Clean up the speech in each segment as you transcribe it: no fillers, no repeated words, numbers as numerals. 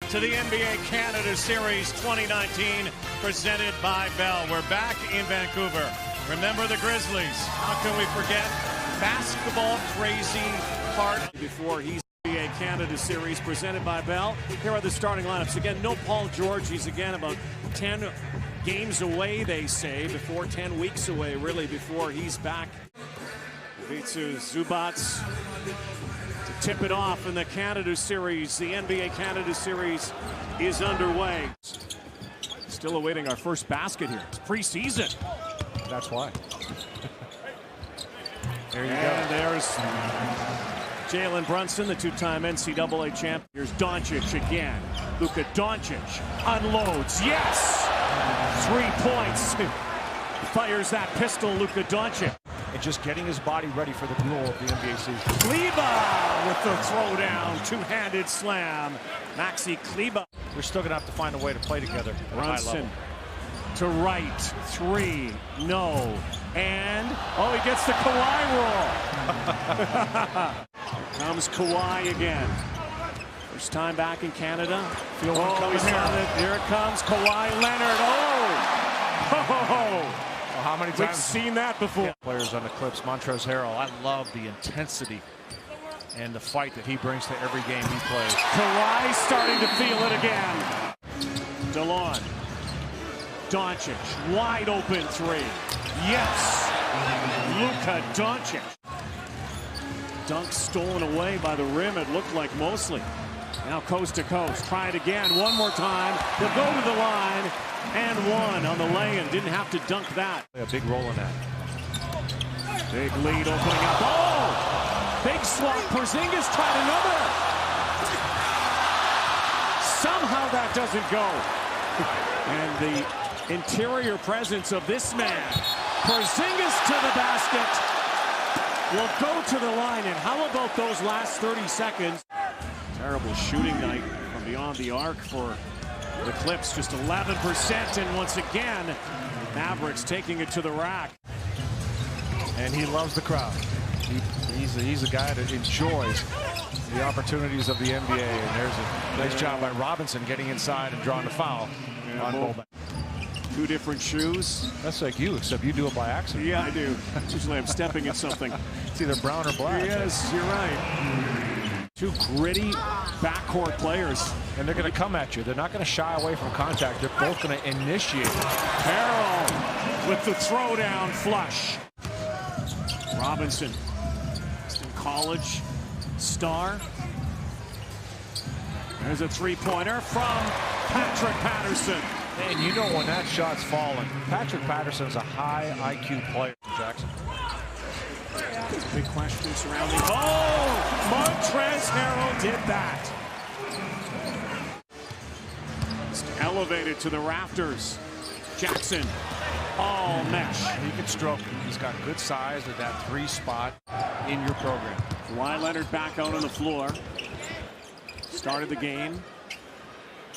to the NBA Canada Series 2019, presented by Bell. We're back in Vancouver. Remember the Grizzlies. How can we forget? Basketball crazy part before he's NBA Canada Series presented by Bell. Here are the starting lineups. Again, no Paul George. He's again about 10 games away, they say, before 10 weeks away, really, before he's back. Vitsu Zubats to tip it off in the Canada Series. The NBA Canada Series is underway. Still awaiting our first basket here. It's preseason. That's why. There you go. And there's Jalen Brunson, the two-time NCAA champ. Here's Doncic again. Luka Doncic unloads. Yes! 3 points. Fires that pistol, Luka Doncic. And just getting his body ready for the duel of the NBA season. Kleber with the throwdown, two-handed slam. Maxi Kleber. We're still going to have to find a way to play together at a high level. To right, three, no. And, oh, he gets the Kawhi roll. Comes Kawhi again. First time back in Canada. Feel coming here. Here it comes, Kawhi Leonard. Oh! Well, how many times? We've seen that before. Yeah. Players on the Clips, Montrezl Harrell. I love the intensity and the fight that he brings to every game he plays. Kawhi starting to feel it again. DeLon. Doncic, wide open three. Yes! Luka Doncic. Dunk stolen away by the rim, it looked like mostly. Now coast to coast. Try it again, one more time. He'll go to the line, and one on the lay-in. Didn't have to dunk that. A big role in that. Big lead opening up. Oh! Big swap. Porzingis tried another. Somehow that doesn't go. And the interior presence of this man. Porzingis to the basket. Will go to the line. And how about those last 30 seconds? Terrible shooting night from beyond the arc for the Clips. Just 11%. And once again, Mavericks taking it to the rack. And he loves the crowd. He's a guy that enjoys the opportunities of the NBA. And there's a nice job by Robinson getting inside and drawing the foul. On two different shoes. That's like you, except you do it by accident. Yeah, I do. Usually I'm stepping in something. It's either brown or black. Yes, you're right. Two gritty backcourt players. And they're going to come at you. They're not going to shy away from contact. They're both going to initiate it. Harrell with the throwdown flush. Robinson, college star. There's a three-pointer from Patrick Patterson. And you know when that shot's falling. Patrick Patterson's a high IQ player, Jackson. Big question surrounding. Oh! Montrezl Harrell did that. Just elevated to the rafters. Jackson, all mesh. He can stroke it. He's got good size at that three spot in your program. Kawhi Leonard back out on the floor. Started the game.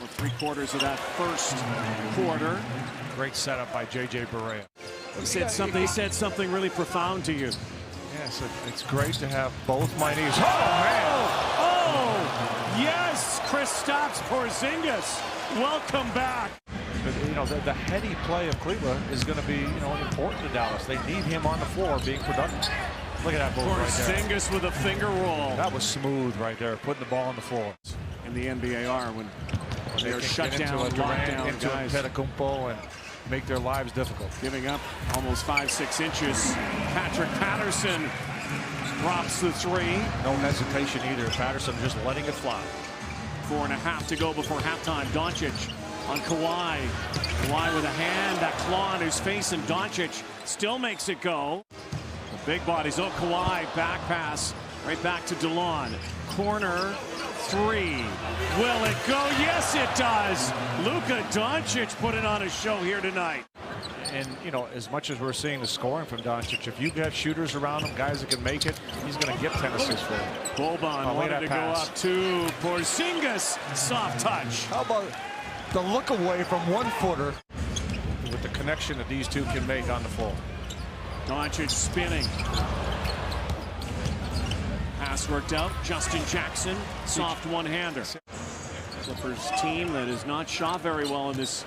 Well, 3/4 of that first quarter. Great setup by J.J. Barea. He said something really profound to you. Yes, it's great to have both my knees. Oh, man! Oh, yes! Kristaps Porzingis, welcome back. But, you know, the heady play of Cleveland is going to be, important to Dallas. They need him on the floor being productive. Look at that move right there. Porzingis with a finger roll. That was smooth right there, putting the ball on the floor. In the NBAR when they are shut down, into locked down into guys. Antetokounmpo and make their lives difficult. Giving up almost 5-6 inches. Patrick Patterson drops the three. No hesitation either. Patterson just letting it fly. 4.5 to go before halftime. Doncic on Kawhi. Kawhi with a hand, that claw on his face, and Doncic still makes it go. The big bodies. Oh, Kawhi, back pass. Right back to DeLon. Corner three. Will it go? Yes, it does. Luka Doncic put it on a show here tonight. And, as much as we're seeing the scoring from Doncic, if you have shooters around him, guys that can make it, he's going to get 10 assists for him. Boban wanted to go up to Porzingis. Soft touch. How about the look away from 1-footer with the connection that these two can make on the floor. Doncic spinning. Pass worked out. Justin Jackson, soft one-hander. Clippers team that has not shot very well in this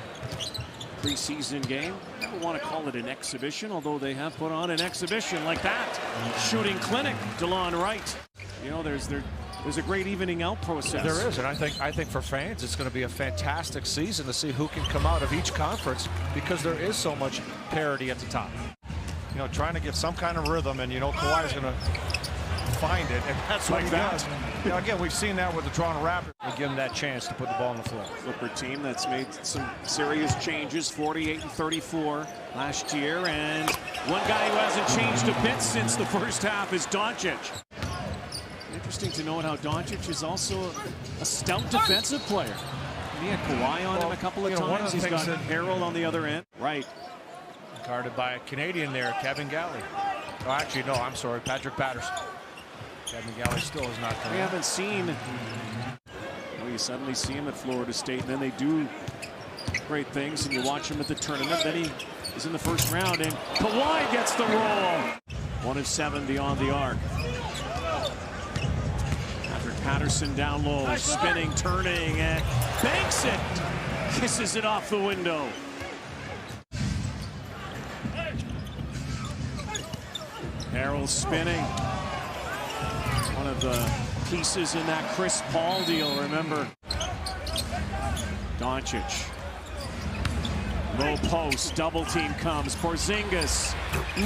preseason game. I don't want to call it an exhibition, although they have put on an exhibition like that. Shooting clinic, DeLon Wright. You know, there's a great evening out process. There is, and I think for fans, it's going to be a fantastic season to see who can come out of each conference, because there is so much parity at the top. You know, trying to get some kind of rhythm, and you know, Kawhi's going to find it, and that's what he does. You know, again, we've seen that with the Toronto Raptors. We give him that chance to put the ball on the floor. Clipper team that's made some serious changes, 48-34 last year, and one guy who hasn't changed a bit since the first half is Doncic. Interesting to note how Doncic is also a stout defensive player. He had Kawhi on him a couple of times. He's got Harold on the other end. Right. Guarded by a Canadian there, Kevin Galley. Oh, actually, no, I'm sorry, Patrick Patterson. Kevin Galley still is not coming. We haven't seen. Well, you suddenly see him at Florida State, and then they do great things, and you watch him at the tournament. Then he is in the first round, and Kawhi gets the roll. 1 of 7 beyond the arc. Patrick Patterson down low, spinning, turning, and banks it. Kisses it off the window. Harold spinning. One of the pieces in that Chris Paul deal, remember. Doncic. Low post, double team comes. Porzingis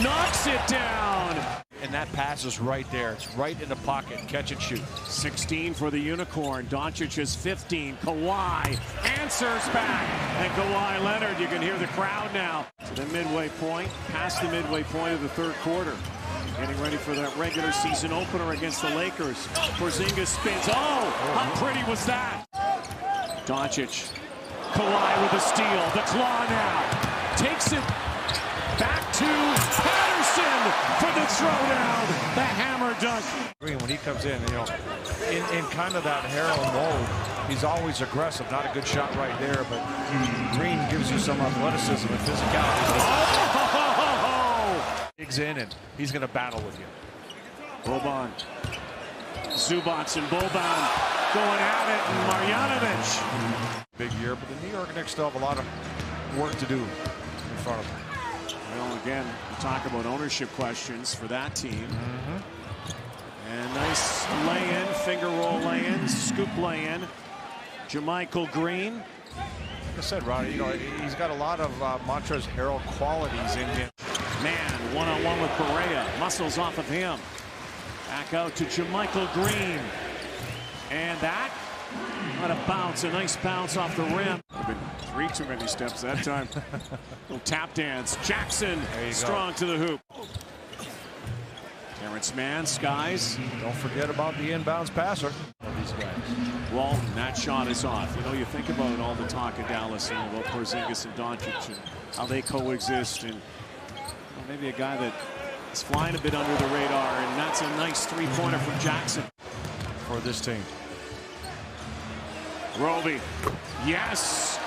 knocks it down. And that pass is right there. It's right in the pocket. Catch and shoot. 16 for the Unicorn. Doncic is 15. Kawhi answers back. And Kawhi Leonard, you can hear the crowd now. To the midway point, past the midway point of the third quarter. Getting ready for that regular season opener against the Lakers. Porzingis spins. Oh, how pretty was that? Doncic. Kawhi with a steal. The claw now. Takes it back to Patterson for the throwdown. The hammer dunk. Green, when he comes in, you know, in kind of that Harold mode, he's always aggressive. Not a good shot right there, but Green gives you some athleticism and physicality. Digs in, and he's going to battle with you. Boban. Zubats and Boban going at it, and Marjanovic. Big year, but the New York Knicks still have a lot of work to do in front of them. Well, again, we talk about ownership questions for that team. And nice lay-in, finger roll lay-in, scoop lay-in. JaMychal Green. Like I said, Ronnie, you know, he's got a lot of Montrezl Harrell qualities in him. Man, one-on-one with Correa. Muscles off of him. Back out to JaMychal Green. And that, what a bounce, a nice bounce off the rim. Been 3 too many steps that time. Little tap dance. Jackson, strong to the hoop. Terrence Mann, skies. Don't forget about the inbounds passer of these guys. Walton, that shot is off. You know, you think about all the talk in Dallas and about Porzingis and Doncic and how they coexist, and well, maybe a guy that is flying a bit under the radar, and that's a nice three-pointer from Jackson. For this team. Roby, yes!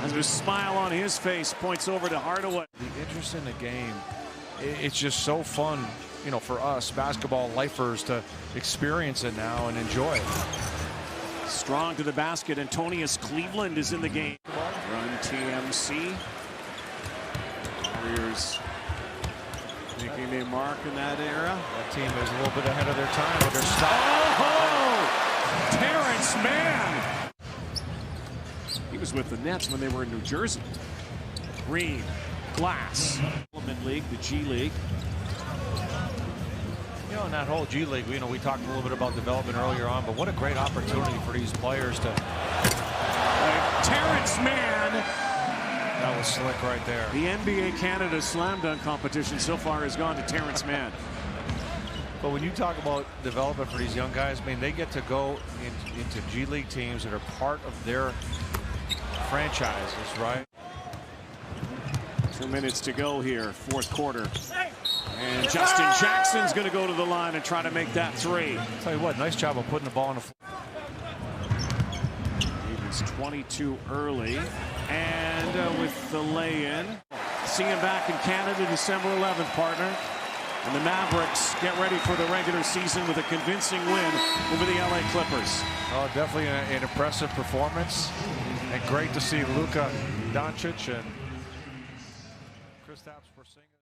Has a smile on his face, points over to Hardaway. The interest in the game, it's just so fun, you know, for us basketball lifers to experience it now and enjoy it. Strong to the basket. Antonius Cleveland is in the game. Run TMC. Warriors making a mark in that era. That team is a little bit ahead of their time, but they're stopped. Oh! Terrence Mann! He was with the Nets when they were in New Jersey. Green, Glass. Development League, the G League. You know, in that whole G League, you know, we talked a little bit about development earlier on, but what a great opportunity for these players to... Terrence Mann! That was slick right there. The NBA Canada Slam Dunk competition so far has gone to Terrence Mann. But when you talk about development for these young guys, I mean, they get to go into G League teams that are part of their franchises, right? 2 minutes to go here, fourth quarter. And Justin Jackson's going to go to the line and try to make that three. I'll tell you what, nice job of putting the ball on the floor. He was 22 early. And with the lay-in. See him back in Canada December 11th, partner. And the Mavericks get ready for the regular season with a convincing win over the LA Clippers. Oh, definitely an impressive performance. And great to see Luka Doncic and Kristaps Porzingis.